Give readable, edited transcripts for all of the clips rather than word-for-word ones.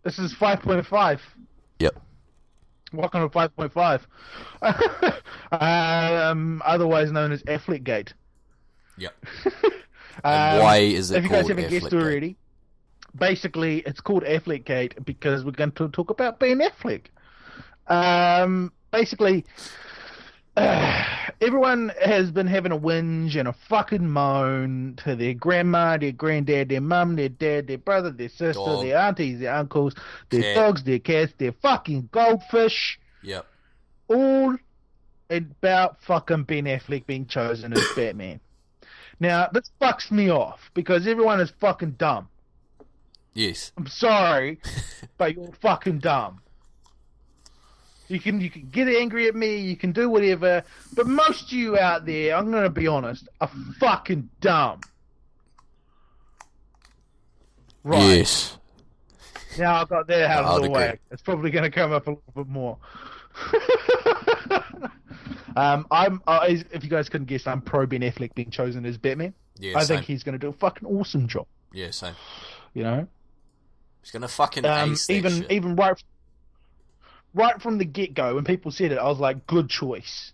This is 5.5. Yep. Welcome to 5.5. Otherwise known as Affleckgate. Yep. And why is it if you called guys haven't guessed Affleckgate? already, basically it's called Affleckgate because we're going to talk about Ben Affleck. Basically, everyone has been having a whinge and a fucking moan to their grandma, their granddad, their mum, their dad, their brother, their sister, Dog. their aunties, their uncles, their Cat. dogs, their cats, their fucking goldfish, Yep. all about fucking Ben Affleck being chosen as Batman. Now, this fucks me off because everyone is fucking dumb. Yes. I'm sorry, but you're fucking dumb. You can get angry at me, you can do whatever, but most of you out there, I'm gonna be honest, are fucking dumb. Right. Yes. Now I got that out of the I'd way. agree. It's probably gonna come up a little bit more. If you guys couldn't guess, I'm pro Ben Affleck being chosen as Batman. Yeah, I same. think he's gonna do a fucking awesome job. Yeah, same. You know? He's gonna fucking ace that shit. Even right from the get-go, when people said it, I was like, good choice.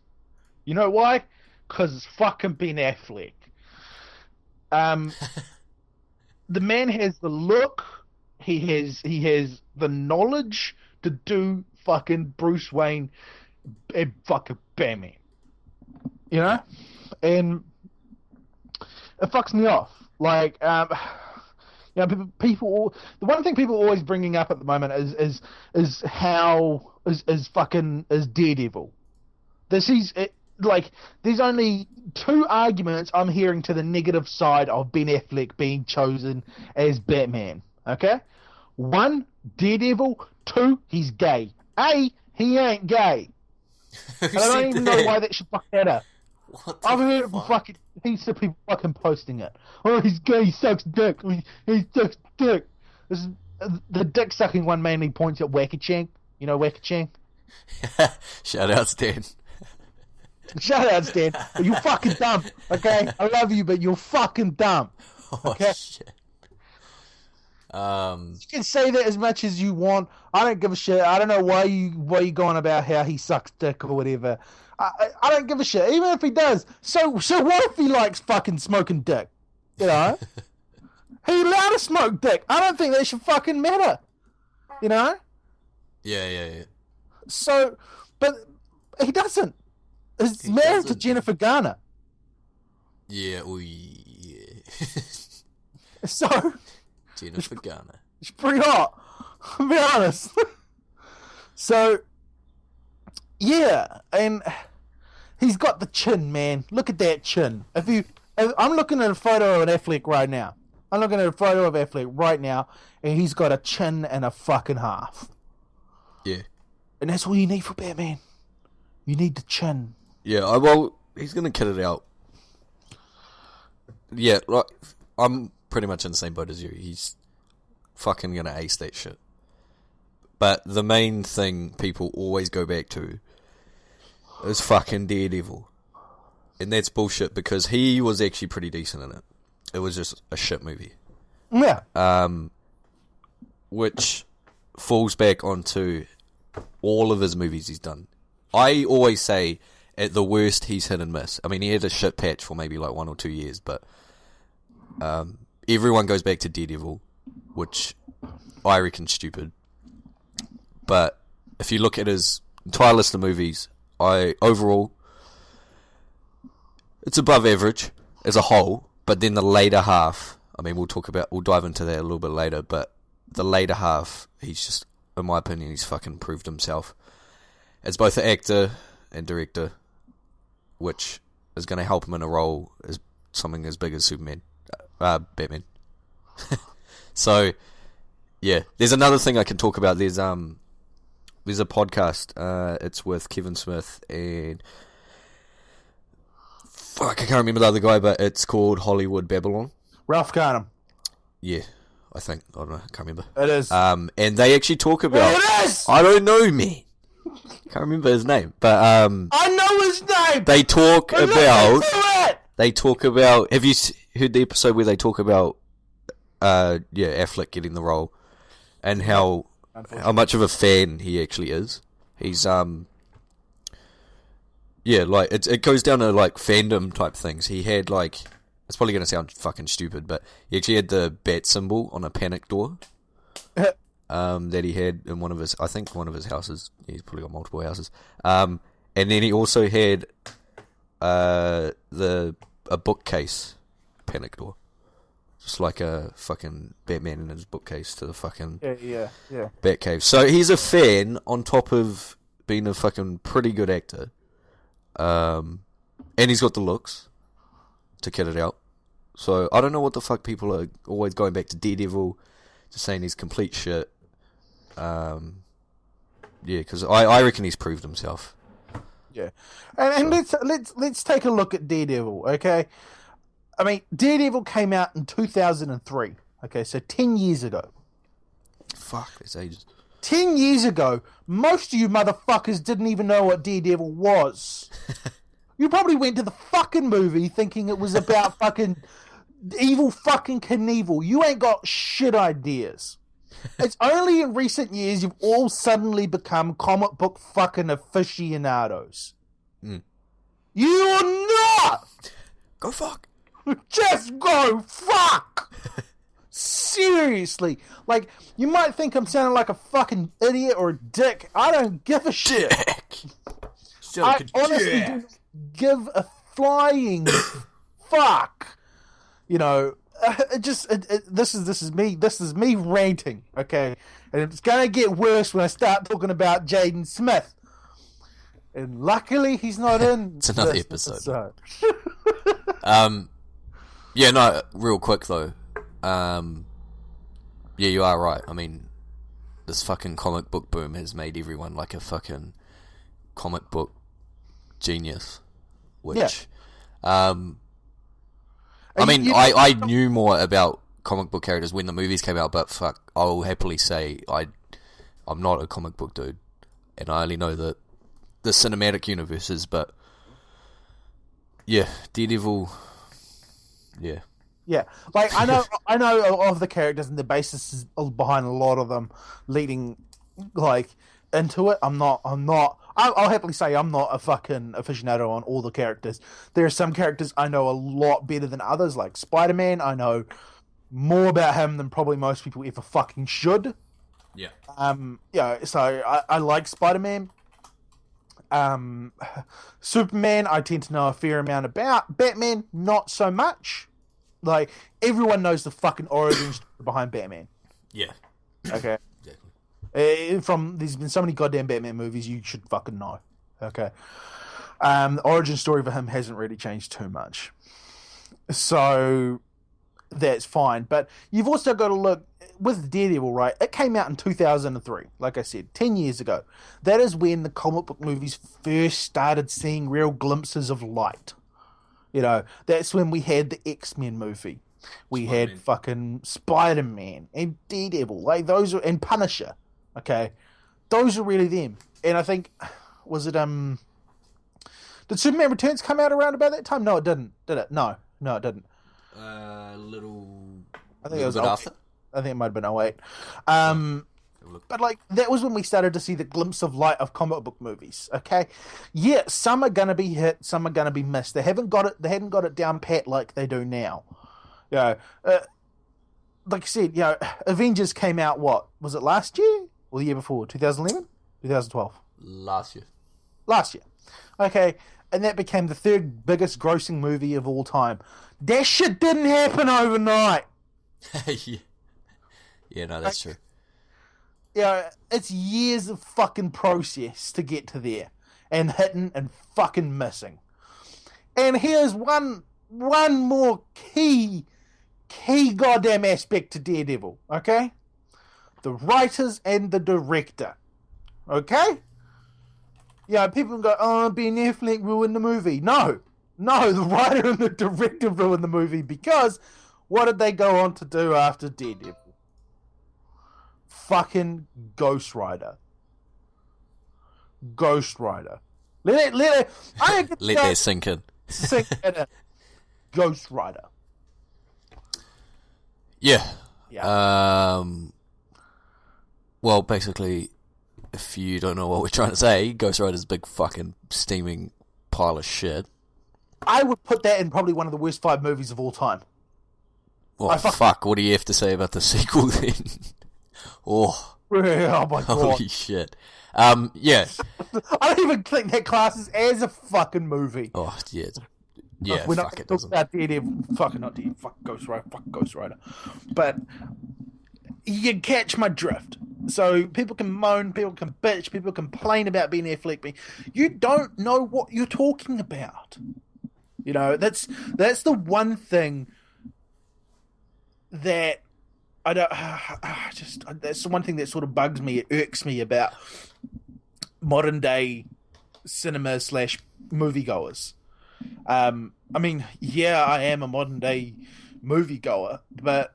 You know why? Because it's fucking Ben Affleck. The man has the look, he has the knowledge to do fucking Bruce Wayne and fucking Batman. You know? And it fucks me off. Like, you know, people. The one thing people are always bringing up at the moment is how is fucking is Daredevil. There's only two arguments I'm hearing to the negative side of Ben Affleck being chosen as Batman. Okay, one, Daredevil. Two, he's gay. A, he ain't gay. Who I don't said even that? know why that should fuck matter. What the I've heard it from fucking heaps of people fucking posting it. Oh, he's gay, he sucks dick. He sucks dick. This is, the dick sucking one mainly points at Wackachang. You know Wackachang? Shout out, Stan. Shout out, Stan. But you're fucking dumb, okay? I love you, but you're fucking dumb. Oh, Okay. shit. You can say that as much as you want. I don't give a shit. I don't know why you going about how he sucks dick or whatever. I don't give a shit. Even if he does. So what if he likes fucking smoking dick? You know? He allowed to smoke dick. I don't think that should fucking matter. You know? Yeah. So, but he doesn't. He's He married to doesn't. Jennifer Garner. Yeah, yeah. So, Jennifer Garner. it's pretty hot. I'll be honest. So, yeah, and he's got the chin, man. Look at that chin. I'm looking at a photo of Affleck right now. I'm looking at a photo of Affleck right now, and he's got a chin and a fucking half. Yeah. And that's all you need for Batman. You need the chin. Yeah, well, he's gonna cut it out. Yeah, like, I'm pretty much in the same boat as you. He's fucking gonna ace that shit. But the main thing people always go back to is fucking Daredevil. And that's bullshit because he was actually pretty decent in it. It was just a shit movie. Yeah. Which falls back onto all of his movies he's done. I always say, at the worst, he's hit and miss. I mean, he had a shit patch for maybe like 1 or 2 years, but everyone goes back to Daredevil, which I reckon stupid. But if you look at his entire list of movies, overall, it's above average as a whole. But then the later half, I mean, we'll dive into that a little bit later. But the later half, he's just, in my opinion, he's fucking proved himself as both an actor and director, which is going to help him in a role as something as big as Batman. So, yeah, there's another thing I can talk about. There's a podcast. It's with Kevin Smith and fuck, I can't remember the other guy, but it's called Hollywood Babylon. Ralph Garnham. Yeah, I think, I don't know, I can't remember. It is. And they actually talk about. It is. I don't know, man. Can't remember his name, but I know his name. they talk But about. listen to it. They talk about. Have you heard the episode where they talk about, Affleck getting the role, and how how much of a fan he actually is. He's yeah, like it goes down to like fandom type things. He had like, it's probably gonna sound fucking stupid, but he actually had the bat symbol on a panic door. That he had in one of his houses. He's probably got multiple houses. And then he also had a bookcase panic door. Just like a fucking Batman in his bookcase to the fucking Batcave. So he's a fan on top of being a fucking pretty good actor. And he's got the looks to kid it out. So I don't know what the fuck people are always going back to Daredevil, just saying he's complete shit. Yeah, because I reckon he's proved himself. Yeah, and let's take a look at Daredevil. Okay, I mean Daredevil came out in 2003. Okay, so 10 years ago. Fuck, that's ages. 10 years ago, most of you motherfuckers didn't even know what Daredevil was. You probably went to the fucking movie thinking it was about fucking evil fucking Knievel. You ain't got shit ideas. It's only in recent years you've all suddenly become comic book fucking aficionados. You're not! Go fuck. Just go fuck! Seriously. Like, you might think I'm sounding like a fucking idiot or a dick. I don't give a shit. I honestly don't give a flying fuck. You know, this is me ranting, okay? And it's gonna get worse when I start talking about Jaden Smith. And luckily he's not in. It's another episode. Yeah, no, real quick though. Yeah, you are right. I mean, this fucking comic book boom has made everyone like a fucking comic book genius. Which, I mean, I knew more about comic book characters when the movies came out, but fuck, I'll happily say I'm not a comic book dude, and I only know the cinematic universes. But yeah, Daredevil, yeah. Yeah, like I know of the characters and the basis is behind a lot of them leading like into it. I'll happily say I'm not a fucking aficionado on all the characters. There are some characters I know a lot better than others, like Spider-Man. I know more about him than probably most people ever fucking should. Yeah. Yeah. So I like Spider-Man. Superman, I tend to know a fair amount about. Batman, not so much. Like, everyone knows the fucking origin story behind Batman. Yeah. Okay. Exactly. There's been so many goddamn Batman movies, you should fucking know. Okay. The origin story for him hasn't really changed too much. So, that's fine. But you've also got to look, with Daredevil, right? It came out in 2003, like I said, 10 years ago. That is when the comic book movies first started seeing real glimpses of light. You know, that's when we had the X-Men movie. We had fucking Spider-Man and Daredevil. Like, those are, and Punisher. Okay? Those are really them. And I think, was it, did Superman Returns come out around about that time? No, it didn't. Did it? No, it didn't. A little... I think it was after. I think it might have been 08. But, like, that was when we started to see the glimpse of light of comic book movies, okay? Yeah, some are going to be hit, some are going to be missed. They hadn't got it down pat like they do now. You know, like I said, you know, Avengers came out, what? Was it last year? Or the year before? 2011? 2012? Last year. Okay, and that became the third biggest grossing movie of all time. That shit didn't happen overnight. Yeah, no, that's true. You know, it's years of fucking process to get to there, and hitting and fucking missing. And here's one more key goddamn aspect to Daredevil, okay? The writers and the director, okay? Yeah, people can go, oh, Ben Affleck ruined the movie. No, the writer and the director ruined the movie, because what did they go on to do after Daredevil? Fucking Ghost Rider. Let that sink in. Ghost Rider. Yeah. Well, basically, if you don't know what we're trying to say, Ghost Rider's a big fucking steaming pile of shit. I would put that in probably one of the worst 5 movies of all time. Oh, fuck. What do you have to say about the sequel then? Oh my God. Holy shit. Yeah. I don't even think that classes as a fucking movie. Oh, yeah. Yeah, we're fuck not it doesn't. about Daredevil. Fucking not Daredevil. Fuck Ghost Rider. But you catch my drift. So people can moan, people can bitch, people complain about Ben Affleck. You don't know what you're talking about. You know, that's the one thing that I don't. That's the one thing that sort of bugs me. It irks me about modern day cinema / moviegoers. I mean, yeah, I am a modern day moviegoer, but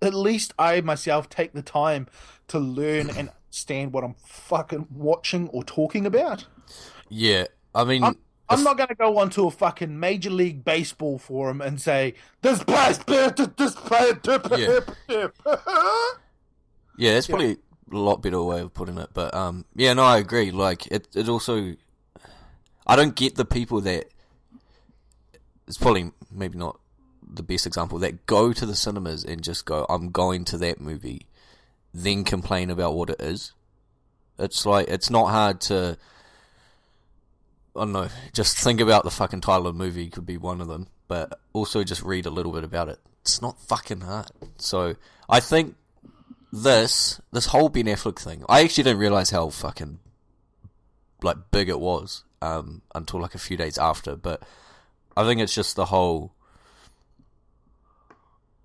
at least I myself take the time to learn and understand what I'm fucking watching or talking about. Yeah, I mean, I'm not going to go onto a fucking Major League Baseball forum and say, this player. Yeah, that's probably a lot better way of putting it. But, yeah, no, I agree. Like, it also... I don't get the people that... It's probably maybe not the best example, that go to the cinemas and just go, I'm going to that movie, then complain about what it is. It's like, it's not hard to... I don't know, just think about the fucking title of the movie could be one of them, but also just read a little bit about it. It's not fucking hard. So, I think this whole Ben Affleck thing, I actually didn't realise how fucking, like, big it was, until like a few days after, but I think it's just the whole,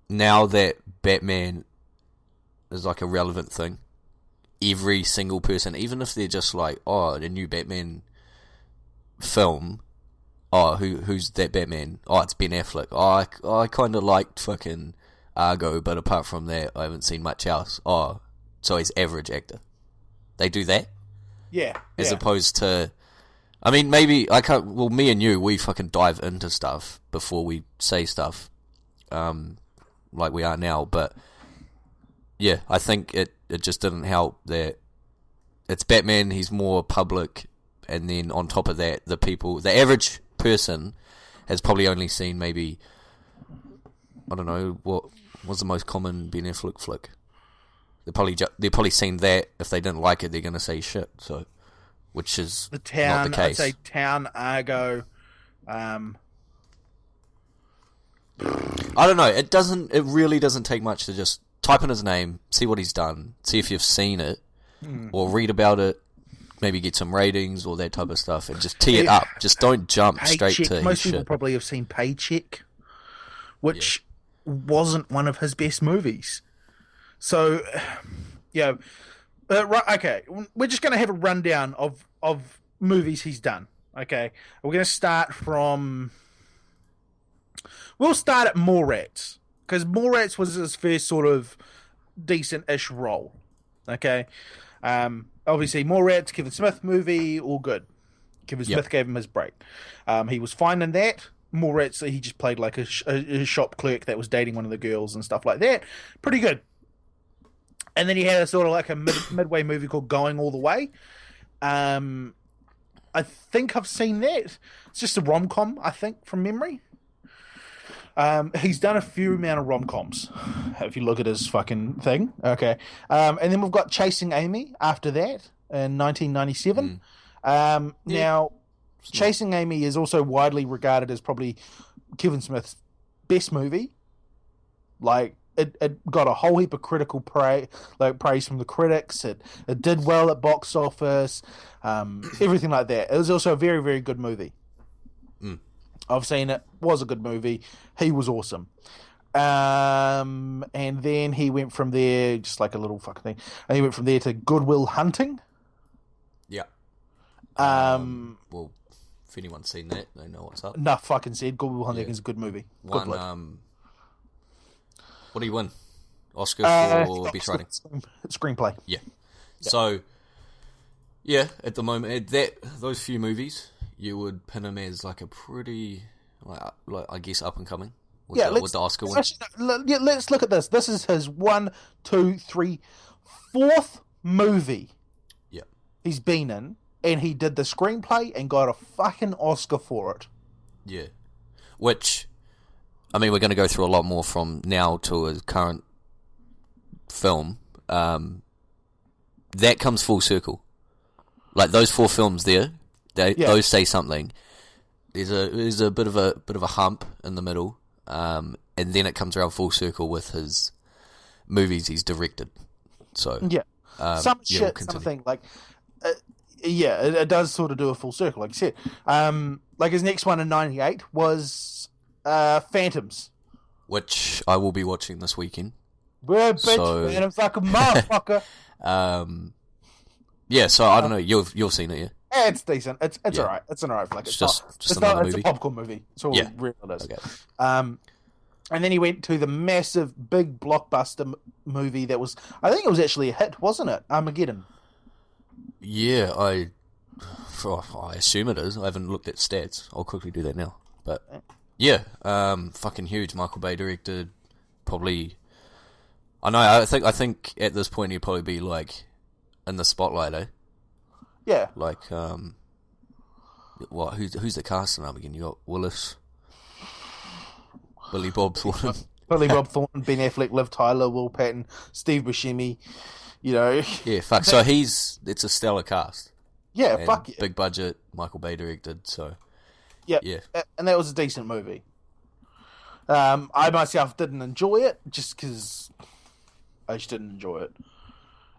now that Batman is like a relevant thing, every single person, even if they're just like, oh, a new Batman film, oh, who's that Batman? Oh, it's Ben Affleck. Oh, I kind of liked fucking Argo, but apart from that, I haven't seen much else. Oh, so he's average actor. They do that? Yeah. As opposed to, I mean, maybe, I can't, well, me and you, we fucking dive into stuff before we say stuff, like we are now, but, yeah, I think it just didn't help that it's Batman, he's more public, and then on top of that, the average person has probably only seen maybe, I don't know, what was the most common Ben Affleck flick? They've probably seen that. If they didn't like it, they're going to say shit, so, which is the Town, not the case. I'd say Town, Argo, I don't know, it really doesn't take much to just type in his name, see what he's done, see if you've seen it, or read about it, maybe get some ratings or that type of stuff, and just tee it up. Just don't jump straight to his most people shit. probably have seen Paycheck, which wasn't one of his best movies. So, yeah. Right, okay, we're just going to have a rundown of movies he's done. Okay, we're going to start from... We'll start at Mallrats, because Mallrats was his first sort of decent-ish role. Okay, obviously Mallrats, Kevin Smith movie, all good. Kevin Smith gave him his break. He was fine in that. Mallrats, he just played like a shop clerk that was dating one of the girls and stuff like that. Pretty good. And then he had a sort of like a midway movie called Going All the Way. I think I've seen that. It's just a rom-com, I think, from memory. He's done a fair amount of rom-coms, if you look at his fucking thing. Okay. And then we've got Chasing Amy after that in 1997. Now, Chasing Amy is also widely regarded as probably Kevin Smith's best movie. Like, it got a whole heap of critical praise from the critics. It did well at box office, everything like that. It was also a very, very good movie. I've seen it. Was a good movie. He was awesome. And then he went from there, just like a little fucking thing, and he went from there to Good Will Hunting. Yeah. Well, if anyone's seen that, they know what's up. Enough fucking said. Good Will Hunting is a good movie. What do you win? Oscar for best writing? Screenplay. Yeah. So, yeah, at the moment, those few movies, you would pin him as like a pretty, like I guess, up and coming. With the Oscar win. Let's look at this. This is his 1, 2, 3, Fourth movie Yeah. he's been in, and he did the screenplay and got a fucking Oscar for it. Yeah. Which, I mean, we're going to go through a lot more from now to a current film. That comes full circle. Like those 4 films there, those say something. There's a bit of a hump in the middle, and then it comes around full circle with his movies he's directed. So some shit, something like it does sort of do a full circle, like you said. Like his next one in '98 was Phantoms, which I will be watching this weekend. We're bitch, Phantoms like a motherfucker. Yeah, so I don't know. You've seen it, yeah? Yeah, it's decent. It's alright. It's an alright flick. It's just another movie. It's a popcorn movie. It's all it really is. Okay. And then he went to the massive, big blockbuster movie that was, I think it was actually a hit, wasn't it? Armageddon. Yeah, I assume it is. I haven't looked at stats. I'll quickly do that now. But yeah, fucking huge. Michael Bay directed. Probably, I know. I think at this point he'd probably be like in the spotlight, eh? Yeah. Like, what? Who's the cast in Armageddon? You got Willis, Billy Bob Thornton, Ben Affleck, Liv Tyler, Will Patton, Steve Buscemi. You know. Yeah, fuck. So it's a stellar cast. Yeah, and fuck yeah. Big budget, Michael Bay directed. So yeah, yeah, and that was a decent movie. I myself didn't enjoy it just because I just didn't enjoy it.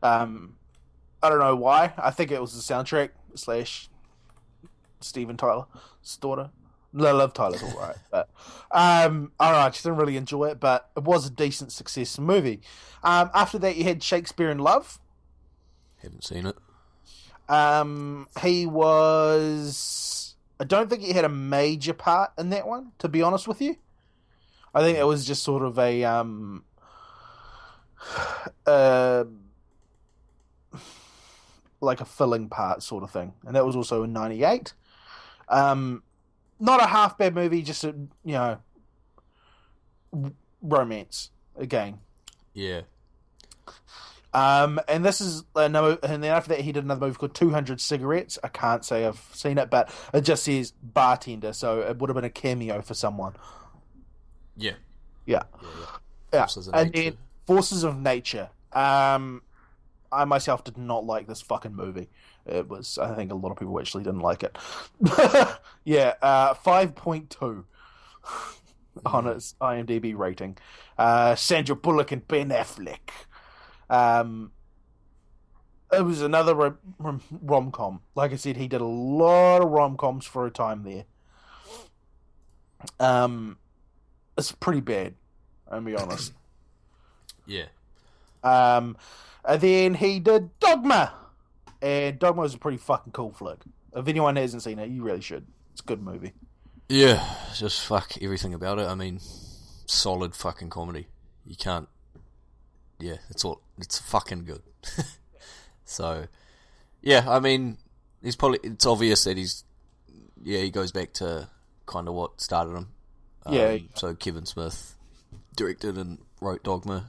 I don't know why. I think it was the soundtrack / Steven Tyler's daughter. Liv Tyler's alright, but I don't know. I just didn't really enjoy it, but it was a decent success movie. After that, you had Shakespeare in Love. Haven't seen it. He was. I don't think he had a major part in that one, to be honest with you. I think it was just sort of a like a filling part sort of thing, and that was also in '98. Not a half bad movie, just a romance again. Yeah. And this is another, and then after that he did another movie called 200 Cigarettes. I can't say I've seen it, but it just says bartender, so it would have been a cameo for someone. Yeah. Yeah. Forces of and Nature. then Forces of Nature. I myself did not like this fucking movie. It was, I think a lot of people actually didn't like it. 5.2 on its IMDb rating. Sandra Bullock and Ben Affleck. It was another rom-com. Like I said, he did a lot of rom-coms for a time there. It's pretty bad, I'll be honest. Yeah. And then he did Dogma. And Dogma was a pretty fucking cool flick. If anyone hasn't seen it, you really should. It's a good movie. Yeah, just fuck everything about it. I mean, solid fucking comedy. You can't... Yeah, it's fucking good. So, yeah, I mean, it's obvious that he goes back to kind of what started him. So Kevin Smith directed and wrote Dogma,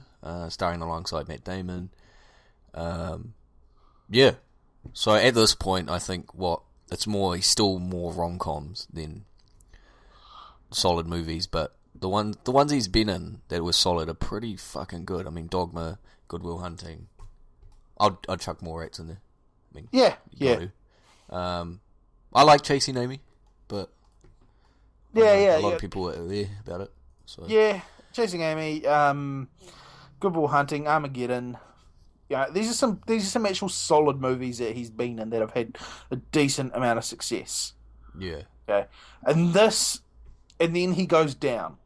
starring alongside Matt Damon. Yeah. So at this point, I think he's still more rom-coms than solid movies, but the ones he's been in that were solid are pretty fucking good. I mean, Dogma, Good Will Hunting. I'd chuck more rats in there. I mean, yeah. I like Chasing Amy, but a lot of people are there about it. So. Yeah, Chasing Amy, Good Will Hunting, Armageddon. Yeah, these are some actual solid movies that he's been in that have had a decent amount of success. Yeah. Okay, and then he goes down.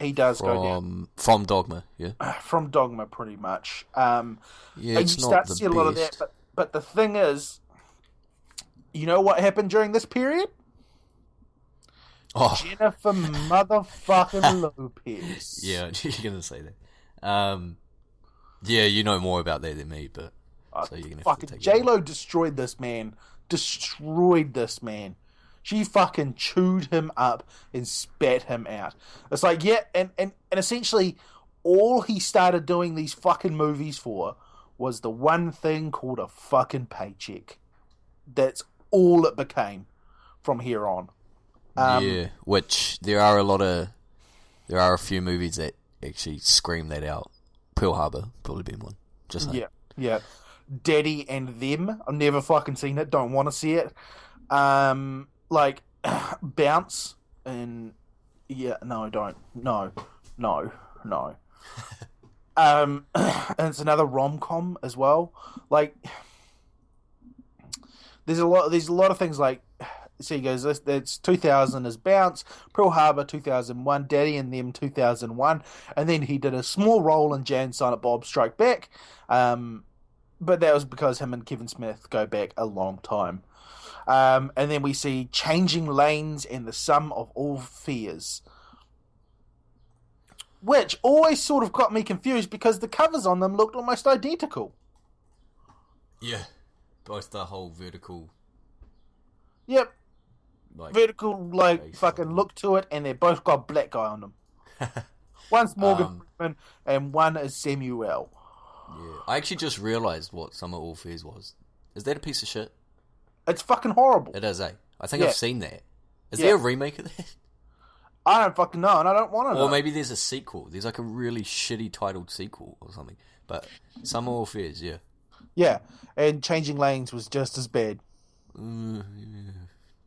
He does go down from Dogma, yeah. From Dogma, pretty much. Yeah, it's you not start the to see a lot of best. that, but the thing is, you know what happened during this period? Oh. Jennifer motherfucking Lopez. Yeah, you're gonna say that. Yeah, you know more about that than me, but so you're gonna have to take J-Lo destroyed this man. She fucking chewed him up and spat him out. It's like, yeah, and essentially all he started doing these fucking movies for was the one thing called a fucking paycheck. That's all it became from here on. Yeah, which there are a few movies that actually scream that out. Pearl Harbor probably been one. Just saying. Yeah. Daddy and Them. I've never fucking seen it. Don't want to see it. Like Bounce and no, don't. No. And it's another rom-com as well. Like there's a lot of things like. So he goes, that's 2000 is Bounce, Pearl Harbor 2001, Daddy and Them 2001, and then he did a small role in Jan Silent Bob Strike Back, but that was because him and Kevin Smith go back a long time. And then we see Changing Lanes and The Sum of All Fears, which always sort of got me confused because the covers on them looked almost identical. Yeah, both the whole vertical. Yep. Like, vertical, like, fucking look to it, and they both got black guy on them. One's Morgan Freeman, and one is Samuel. Yeah, I actually just realised what Summer All Fears was. Is that a piece of shit? It's fucking horrible. It is, eh? I think I've seen that. Is Yeah. there a remake of that? I don't fucking know, and I don't want to know. Or maybe there's a sequel. There's like a really shitty titled sequel or something. But Summer All Fears, yeah. Yeah, and Changing Lanes was just as bad. Yeah.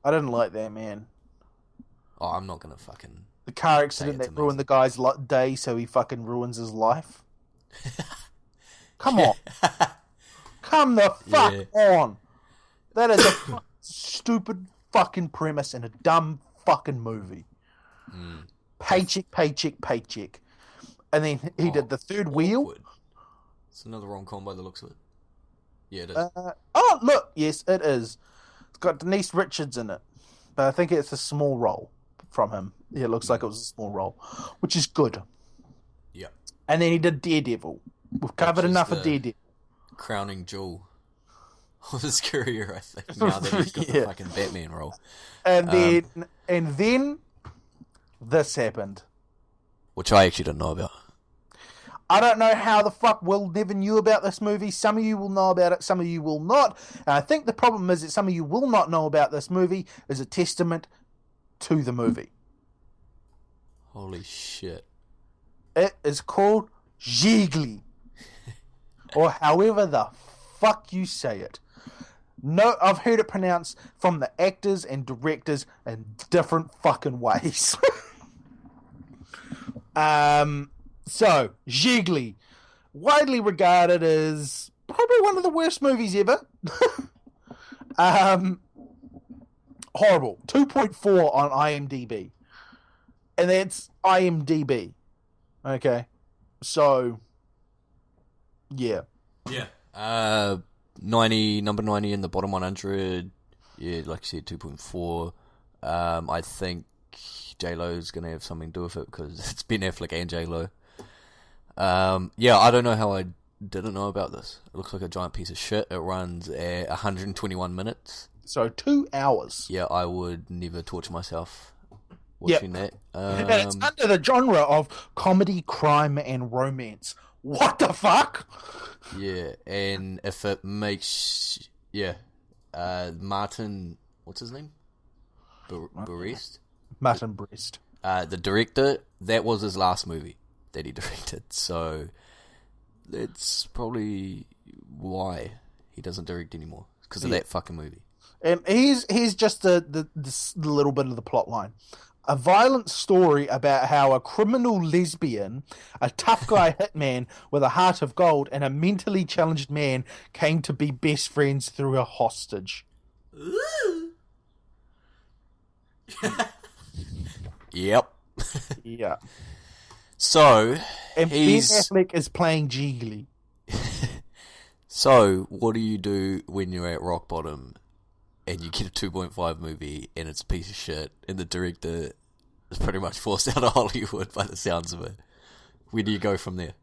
I didn't like that, man. Oh, I'm not gonna fucking... The car accident it's that ruined the guy's day, so he fucking ruins his life. Come on. Come the fuck on. That is a stupid fucking premise and a dumb fucking movie. Paycheck. And then he did The Third Wheel. It's another rom-com by the looks of it. Yeah, it is. Oh, look. Yes, it is. It's got Denise Richards in it. But I think it's a small role from him. Yeah, it looks like it was a small role, which is good. Yeah. And then he did Daredevil. We've covered enough of Daredevil. Crowning jewel of his career, I think, now that he's got the fucking Batman role. And then this happened. Which I actually didn't know about. I don't know how the fuck Will never knew about this movie. Some of you will know about it, some of you will not. And I think the problem is that some of you will not know about this movie is a testament to the movie. Holy shit. It is called Gigli. Or however the fuck you say it. No, I've heard it pronounced from the actors and directors in different fucking ways. So, Gigli, widely regarded as probably one of the worst movies ever. Horrible. 2.4 on IMDb. And that's IMDb. Okay. So, yeah. Yeah. 90, number 90 in the bottom 100. Yeah, like you said, 2.4. I think J-Lo's going to have something to do with it because it's Ben Affleck and J-Lo. Yeah, I don't know how I didn't know about this. It looks like a giant piece of shit. It runs at 121 minutes. So 2 hours. Yeah, I would never torture myself watching that. And it's under the genre of comedy, crime, and romance. What the fuck? Yeah, and if it makes... Yeah. Martin... What's his name? Brest? Martin Brest. The director, that was his last movie that he directed, so that's probably why he doesn't direct anymore, because of that fucking movie. And here's just the little bit of the plot line. A violent story about how a criminal lesbian, a tough guy hitman with a heart of gold, and a mentally challenged man came to be best friends through a hostage. Yep. Yeah. So, and Ben Affleck is playing Gigli. So, what do you do when you're at rock bottom and you get a 2.5 movie and it's a piece of shit and the director is pretty much forced out of Hollywood by the sounds of it? Where do you go from there?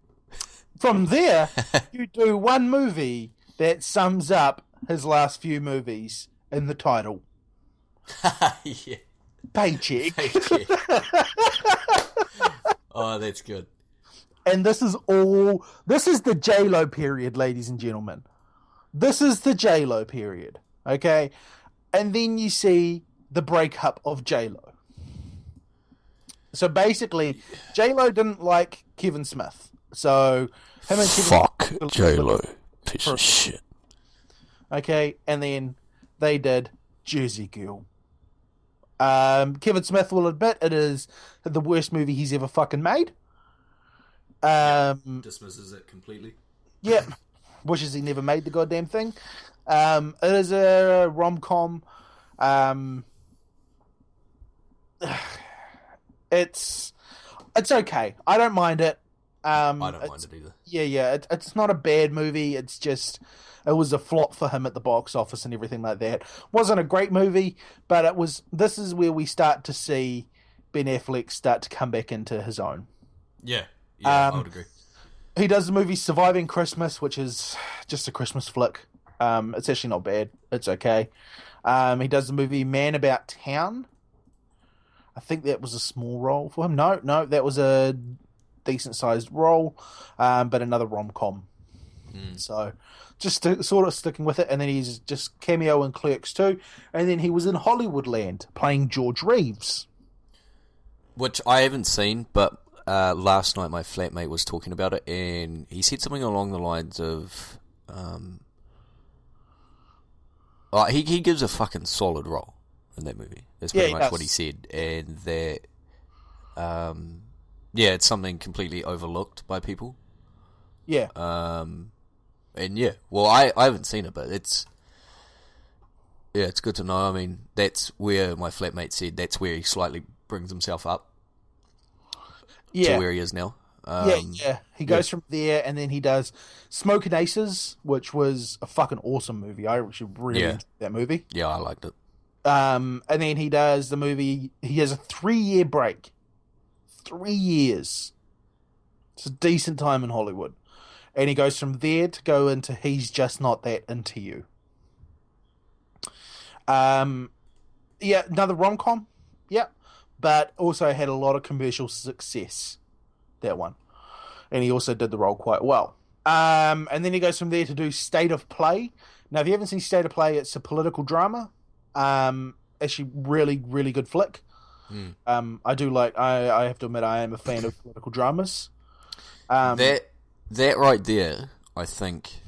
From there, you do one movie that sums up his last few movies in the title. Yeah. Paycheck. Oh, that's good. And this is the J-Lo period, ladies and gentlemen. This is the J-Lo period, okay? And then you see the breakup of J-Lo. So basically, J-Lo didn't like Kevin Smith. So him and Kevin Fuck J-Lo, piece of shit. Okay, and then they did Jersey Girl. Kevin Smith will admit it is the worst movie he's ever fucking made. Dismisses it completely. Yeah, wishes he never made the goddamn thing. It is a rom-com. It's okay. I don't mind it. I don't mind it either. Yeah. It's not a bad movie. It's just it was a flop for him at the box office and everything like that. Wasn't a great movie, but it was. This is where we start to see Ben Affleck start to come back into his own. Yeah, I would agree. He does the movie Surviving Christmas, which is just a Christmas flick. It's actually not bad. It's okay. He does the movie Man About Town. I think that was a small role for him. No, that was a decent-sized role, but another rom-com. So just sort of sticking with it, and then he's just cameo in Clerks 2, and then he was in Hollywoodland playing George Reeves. Which I haven't seen, but last night my flatmate was talking about it, and he said something along the lines of, he gives a fucking solid role in that movie. That's pretty much what he said, and that, it's something completely overlooked by people. Yeah. And yeah, well, I haven't seen it, but it's good to know. I mean, that's where my flatmate said that's where he slightly brings himself up to where he is now. He goes from there, and then he does Smoking Aces, which was a fucking awesome movie. I actually really enjoyed that movie. Yeah, I liked it. And then he does the movie. He has a 3-year break. 3 years. It's a decent time in Hollywood. And he goes from there to go into He's Just Not That Into You. Another rom-com. Yep. But also had a lot of commercial success. That one. And he also did the role quite well. And then he goes from there to do State of Play. Now, if you haven't seen State of Play, it's a political drama. Actually, really, really good flick. I do like. I have to admit, I am a fan of political dramas. That right there, I think.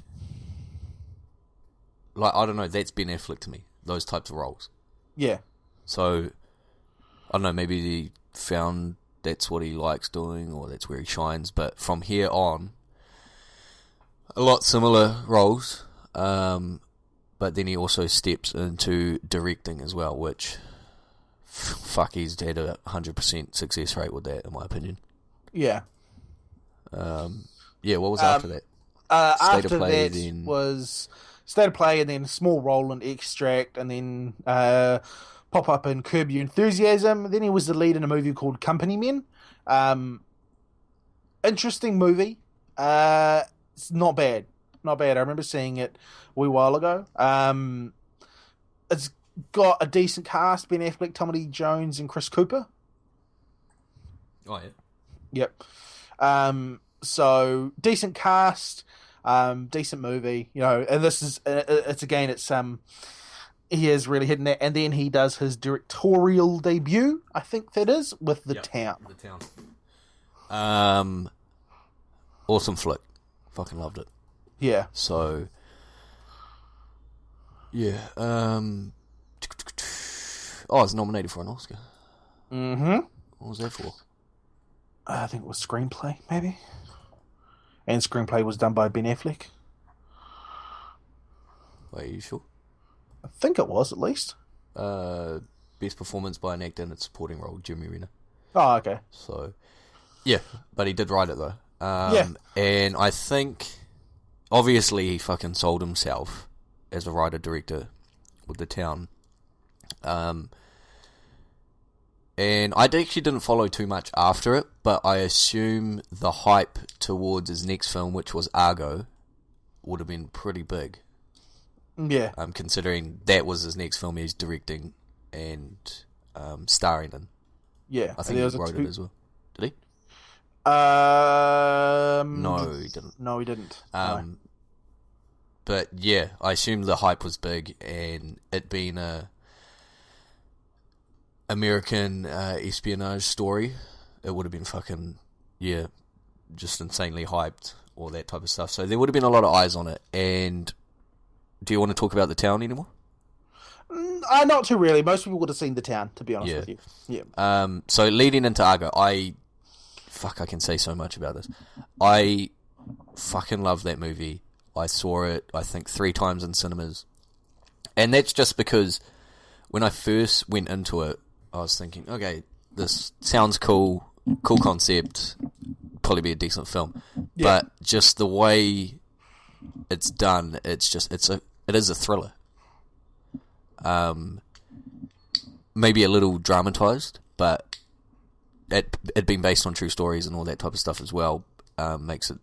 Like, I don't know. That's Ben Affleck to me. Those types of roles. Yeah. So, I don't know. Maybe he found that's what he likes doing, or that's where he shines. But from here on, a lot similar roles. But then he also steps into directing as well, which, fuck, he's had a 100% success rate with that, in my opinion. Yeah. What was after that? State of Play, then was State of Play, and then a small role in Extract, and then pop up in Curb Your Enthusiasm. Then he was the lead in a movie called Company Men. Interesting movie. It's not bad. Not bad. I remember seeing it a wee while ago. It's got a decent cast: Ben Affleck, Tommy Lee Jones, and Chris Cooper. Oh yeah. Yep. So decent cast, decent movie, and this is he has really hidden that, and then he does his directorial debut, I think that is, with The Town. The Town. Awesome flick. Fucking loved it. Yeah. So, yeah. It's nominated for an Oscar. Mm-hmm. What was that for? I think it was screenplay, maybe. And screenplay was done by Ben Affleck. Wait, are you sure? I think it was, at least. Best performance by an actor in a supporting role, Jeremy Renner. Oh, okay. So, yeah, but he did write it, though. Yeah. And I think, obviously, he fucking sold himself as a writer-director with The Town. And I actually didn't follow too much after it, but I assume the hype towards his next film, which was Argo, would have been pretty big. Yeah. Considering that was his next film he's directing and starring in. Yeah. I think he wrote it as well. Did he? No, he didn't. No, he didn't. No. But yeah, I assume the hype was big, and it being a American espionage story, it would have been fucking, yeah, just insanely hyped, all that type of stuff. So there would have been a lot of eyes on it. And do you want to talk about the town anymore? Not too really. Most people would have seen The Town, to be honest with you. Yeah. So leading into Argo, I can say so much about this. I fucking love that movie. I saw it, I think, 3 times in cinemas. And that's just because when I first went into it, I was thinking, okay, this sounds cool concept, probably be a decent film. Yeah. But just the way it's done, it is a thriller. Maybe a little dramatized, but it being based on true stories and all that type of stuff as well, makes it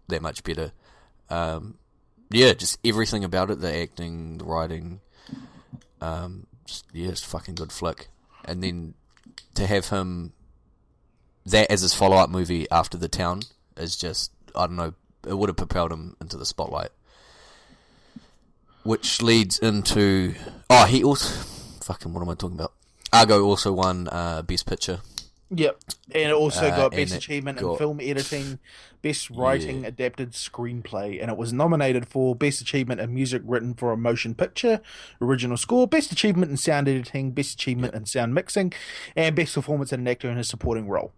that much better. Just everything about it, the acting, the writing, it's a fucking good flick. And then to have him, that as his follow-up movie after The Town, is just, I don't know, it would have propelled him into the spotlight. Which leads into, he also, fucking, what am I talking about? Argo also won Best Picture. Yep, and it also got Best Achievement in Film Editing, Best Writing Adapted Screenplay, and it was nominated for Best Achievement in Music Written for a Motion Picture, Original Score, Best Achievement in Sound Editing, Best Achievement in Sound Mixing, and Best Performance in an Actor in his Supporting Role.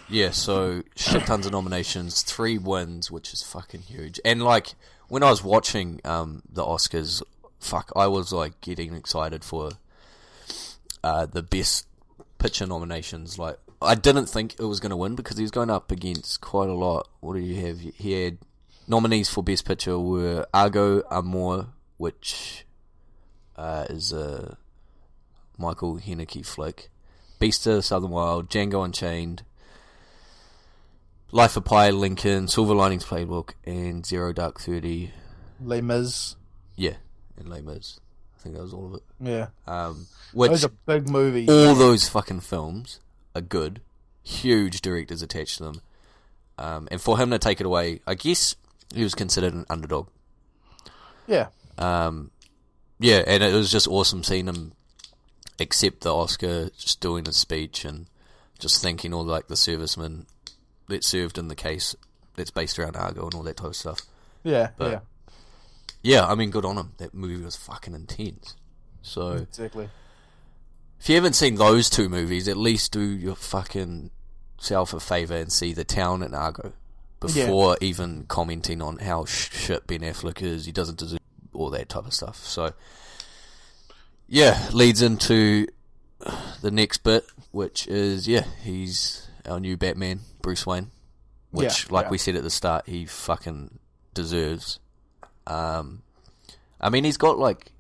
Yeah, so shit tons of nominations, 3 wins, which is fucking huge. And like, when I was watching the Oscars, I was like getting excited for the Best Picture nominations. Like, I didn't think it was going to win because he was going up against quite a lot. What do you have? He had nominees for Best Picture were Argo, Amor, which is a Michael Haneke flick, Beast of the Southern Wild, Django Unchained, Life of Pi, Lincoln, Silver Linings Playbook, and Zero Dark 30. Les Mis. Yeah, and Les Mis. I think that was all of it. Yeah. Which, those are big movies. All those fucking films are good. Huge directors attached to them. And for him to take it away, I guess he was considered an underdog. Yeah. And it was just awesome seeing him accept the Oscar, just doing his speech and just thanking all like the servicemen that served in the case that's based around Argo and all that type of stuff. Yeah, Yeah, I mean, good on him. That movie was fucking intense. So exactly. If you haven't seen those 2 movies, at least do your fucking self a favour and see The Town and Argo before even commenting on how shit Ben Affleck is. He doesn't deserve all that type of stuff. So, yeah, leads into the next bit, which is, he's our new Batman, Bruce Wayne, which, we said at the start, he fucking deserves. I mean, he's got, like,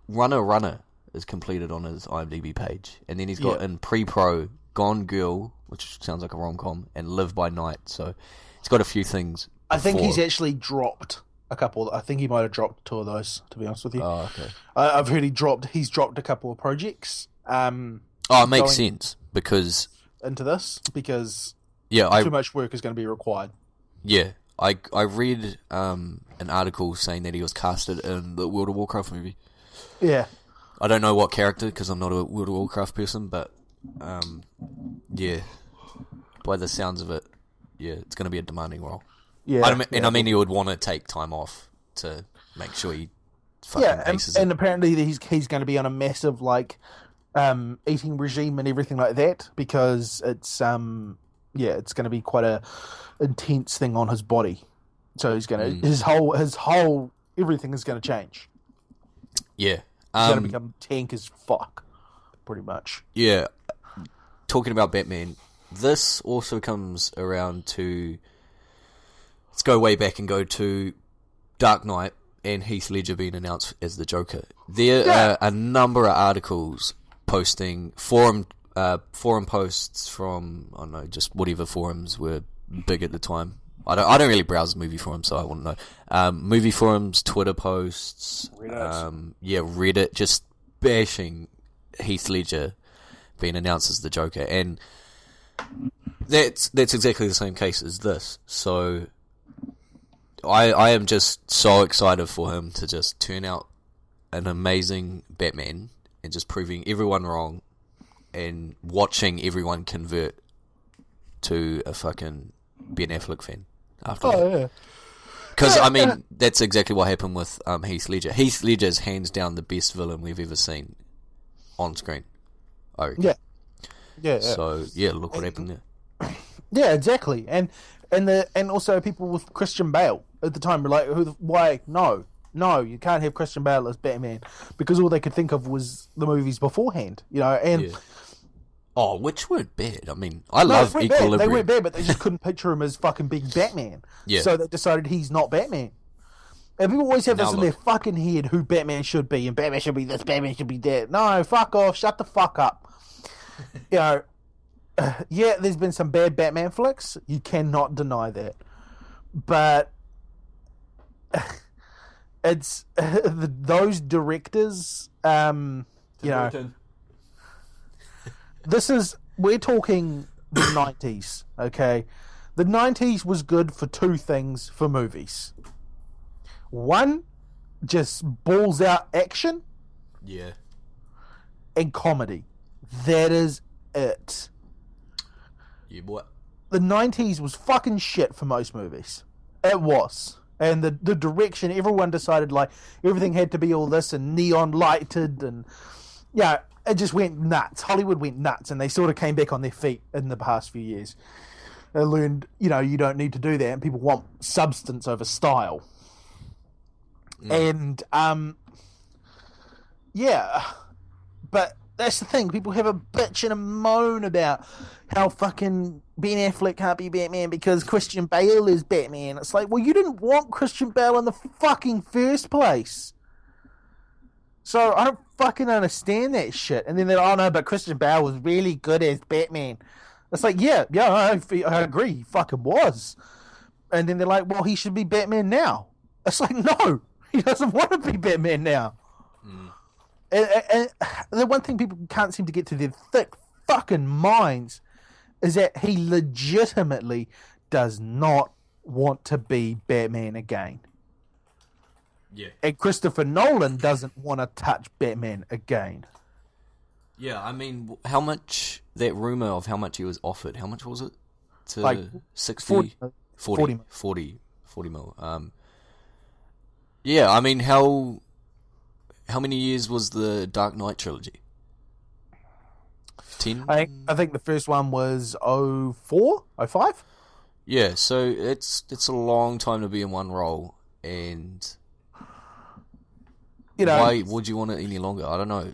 Runner is completed on his IMDb page, and then he's got in pre-pro Gone Girl, which sounds like a rom-com, and Live by Night, so he's got a few things before. I think he's actually dropped a couple. I think he might have dropped 2 of those, to be honest with you. Oh, okay. I've heard he's dropped a couple of projects. It makes sense, because into this, because too much work is going to be required. Yeah, I read an article saying that he was casted in the World of Warcraft movie. Yeah. I don't know what character, because I'm not a World of Warcraft person, but by the sounds of it, it's going to be a demanding role. Yeah. I mean, he would want to take time off to make sure he fucking aces it. And apparently he's going to be on a massive eating regime and everything like that, because it's it's going to be quite a intense thing on his body. So he's going to his whole everything is going to change. Yeah. He's going to become tank as fuck, pretty much. Yeah. Talking about Batman, this also comes around to... Let's go way back and go to Dark Knight and Heath Ledger being announced as the Joker. There are a number of articles posting forum posts from, I don't know, just whatever forums were big at the time. I don't really browse movie forums, so I wouldn't know. Movie forums, Twitter posts, Reddit, just bashing Heath Ledger being announced as the Joker. And that's exactly the same case as this. So I am just so excited for him to just turn out an amazing Batman and just proving everyone wrong and watching everyone convert to a fucking Ben Affleck fan after that. Yeah. Because, I mean, that's exactly what happened with Heath Ledger. Heath Ledger's hands down the best villain we've ever seen on screen, I reckon. Yeah. So, yeah, look what happened there. Yeah, exactly. And also people with Christian Bale at the time were like, why? No, you can't have Christian Bale as Batman, because all they could think of was the movies beforehand, and... Yeah. Oh, which weren't bad. I mean, I love Equilibrium. They weren't bad, but they just couldn't picture him as fucking being Batman. Yeah. So they decided he's not Batman. And people always have this in their fucking head, who Batman should be, and Batman should be this, Batman should be that. No, fuck off, shut the fuck up. Yeah, there's been some bad Batman flicks. You cannot deny that. But it's those directors, we're talking the 90s, okay? The 90s was good for two things for movies. One, just balls out action. Yeah. And comedy. That is it. Yeah, boy. The 90s was fucking shit for most movies. It was. And the direction, everyone decided, like, everything had to be all this and neon lighted and... Yeah, it just went nuts. Hollywood went nuts, and they sort of came back on their feet in the past few years. They learned, you don't need to do that, and people want substance over style. And, but that's the thing. People have a bitch and a moan about how fucking Ben Affleck can't be Batman because Christian Bale is Batman. It's like, well, you didn't want Christian Bale in the fucking first place. So I don't fucking understand that shit. And then they're like, oh no, but Christian Bale was really good as Batman. It's like, yeah, I agree, he fucking was. And then they're like, well, he should be Batman now. It's like, no, he doesn't want to be Batman now. And the one thing people can't seem to get to their thick fucking minds is that he legitimately does not want to be Batman again. Yeah. And Christopher Nolan doesn't want to touch Batman again. Yeah, I mean, how much, that rumour of how much he was offered, how much was it? To like 60? 40 mil. Yeah, I mean, how many years was the Dark Knight trilogy? 10? I think the first one was 04, 05? Yeah, so it's a long time to be in one role, and why would you want it any longer? I don't know.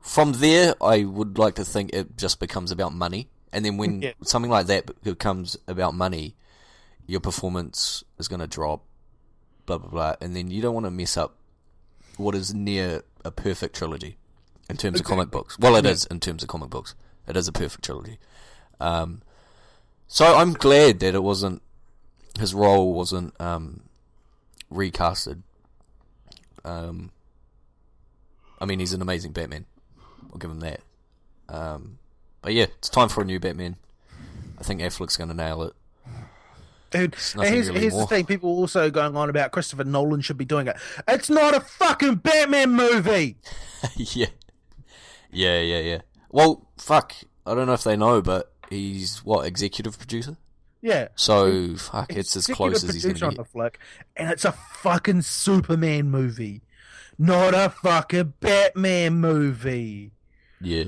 From there, I would like to think it just becomes about money, and then when something like that becomes about money, your performance is going to drop, blah blah blah, and then you don't want to mess up what is near a perfect trilogy in terms of comic books. Well, it is in terms of comic books. It is a perfect trilogy. So I'm glad that his role wasn't recasted. I mean, he's an amazing Batman. I'll give him that. But yeah, it's time for a new Batman. I think Affleck's going to nail it. Dude, here's the thing. People also going on about Christopher Nolan should be doing it. It's not a fucking Batman movie! Yeah. Well, fuck. I don't know if they know, but he's, executive producer? Yeah. So, fuck, it's as close as he's going to get. Flick, and it's a fucking Superman movie. Not a fucking Batman movie. Yeah.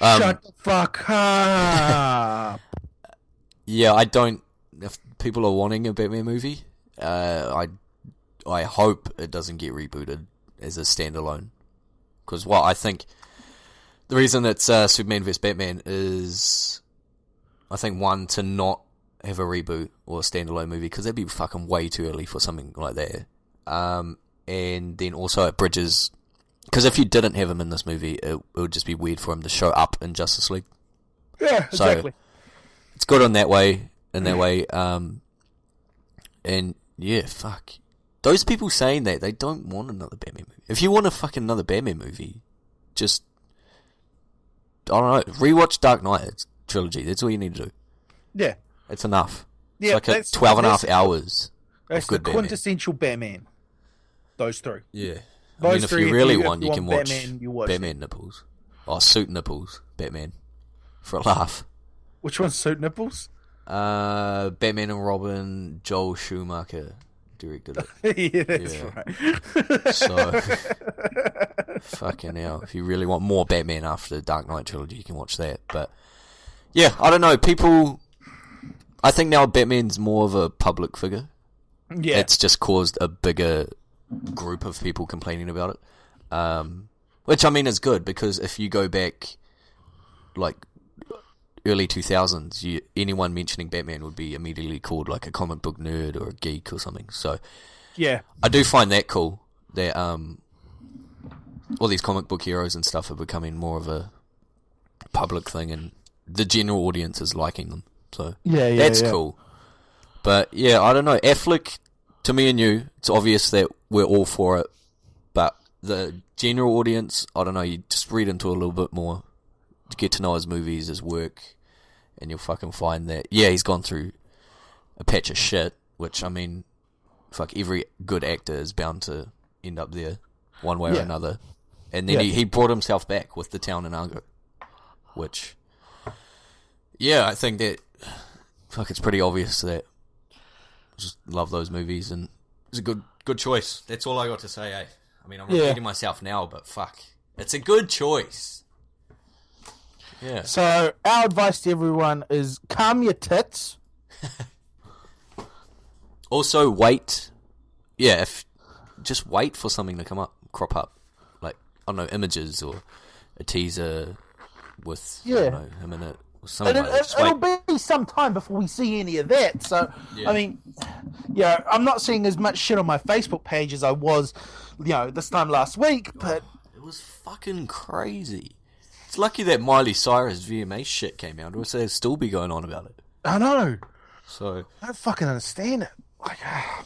Shut the fuck up. Yeah, I don't... If people are wanting a Batman movie, I hope it doesn't get rebooted as a standalone. Because, I think... The reason it's Superman vs. Batman is... I think, one, to not have a reboot or a standalone movie, because that'd be fucking way too early for something like that. And then also it bridges... Because if you didn't have him in this movie, it would just be weird for him to show up in Justice League. Yeah, exactly. So, it's good in that way. And yeah, fuck. Those people saying that, they don't want another Batman movie. If you want a fucking another Batman movie, just... I don't know, rewatch Dark Knight. trilogy. That's all you need to do. Yeah. It's enough. Yeah, it's like 12 and a half hours. That's the quintessential Batman. Those three. Yeah. Those I mean, if three, you really want, you can watch Batman, Batman nipples. Or suit nipples, Batman. For a laugh. Which one's suit nipples? Batman and Robin, Joel Schumacher directed it. Yeah, that's right. So, fucking hell. If you really want more Batman after the Dark Knight trilogy, you can watch that. But, yeah, I don't know. People... I think now Batman's more of a public figure. Yeah. It's just caused a bigger group of people complaining about it. Which, I mean, is good, because if you go back, like, early 2000s, anyone mentioning Batman would be immediately called, like, a comic book nerd or a geek or something. So, yeah. I do find that cool, that all these comic book heroes and stuff are becoming more of a public thing, and the general audience is liking them. So, that's cool. But, yeah, I don't know. Affleck, to me and you, it's obvious that we're all for it. But the general audience, I don't know, you just read into it a little bit more to get to know his movies, his work, and you'll fucking find that, yeah, he's gone through a patch of shit, which, I mean, fuck, every good actor is bound to end up there one way or another. And then he brought himself back with The Town and Argo, which, yeah, I think that, fuck, it's pretty obvious that I just love those movies, and it's a good choice. That's all I got to say, eh? I mean, I'm repeating myself now, but fuck, it's a good choice. Yeah. So, our advice to everyone is calm your tits. Also, wait. Yeah, just wait for something to crop up. Like, I don't know, images or a teaser with, I don't know, him in it. It'll be some time before we see any of that. So, I mean, I'm not seeing as much shit on my Facebook page as I was, this time last week, but... It was fucking crazy. It's lucky that Miley Cyrus VMA shit came out, or else they'd still be going on about it. I know. So... I don't fucking understand it. Like, I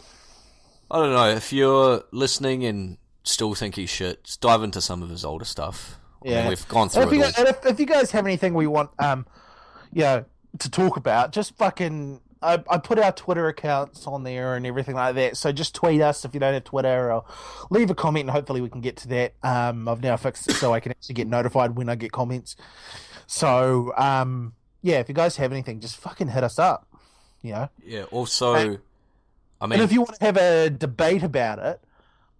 don't know, if you're listening and still think he's shit, just dive into some of his older stuff. Yeah. I mean, we've gone through it all. If you guys have anything we want... to talk about, just fucking... I put our Twitter accounts on there and everything like that, so just tweet us if you don't have Twitter, or leave a comment and hopefully we can get to that. I've now fixed it so I can actually get notified when I get comments. So, if you guys have anything, just fucking hit us up, Yeah, also, I mean... And if you want to have a debate about it,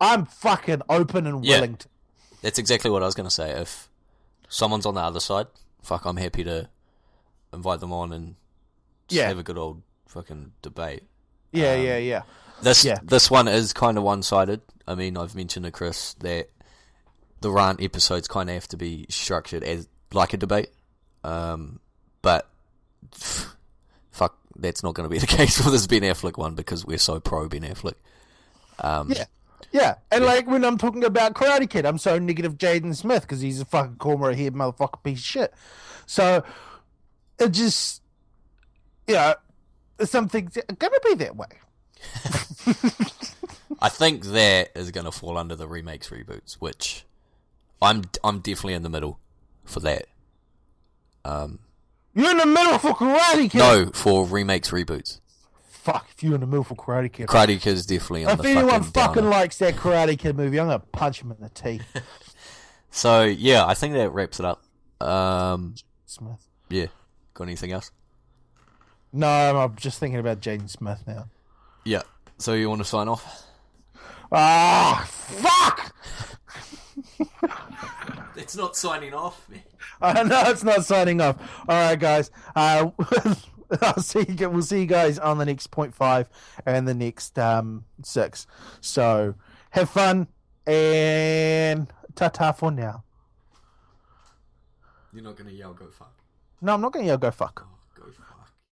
I'm fucking open and willing to... That's exactly what I was going to say. If someone's on the other side, fuck, I'm happy to invite them on and just have a good old fucking debate. This one is kind of one-sided. I mean, I've mentioned to Chris that the RANT episodes kind of have to be structured as like a debate. But fuck, that's not going to be the case for this Ben Affleck one, because we're so pro Ben Affleck. Like when I'm talking about Karate Kid, I'm so negative Jaden Smith because he's a fucking corner head motherfucker piece of shit. So it just, some things are gonna be that way. I think that is gonna fall under the remakes reboots, which I'm definitely in the middle for that. You're in the middle for Karate Kid. No, for remakes reboots. Fuck, if you're in the middle for Karate Kid. Karate Kid is definitely on the fucking If anyone fucking downer. likes that Karate Kid movie, I'm gonna punch him in the teeth. So yeah, I think that wraps it up. Smith. Yeah. Got anything else? No, I'm just thinking about Jaden Smith now. Yeah. So you want to sign off? Ah, fuck! It's not signing off, man. No, it's not signing off. All right, guys. We'll see you guys on the next 0.5 and the next 6. So have fun and ta-ta for now. You're not going to yell, go fuck. No, I'm not going to yell, go fuck. Oh, go fuck.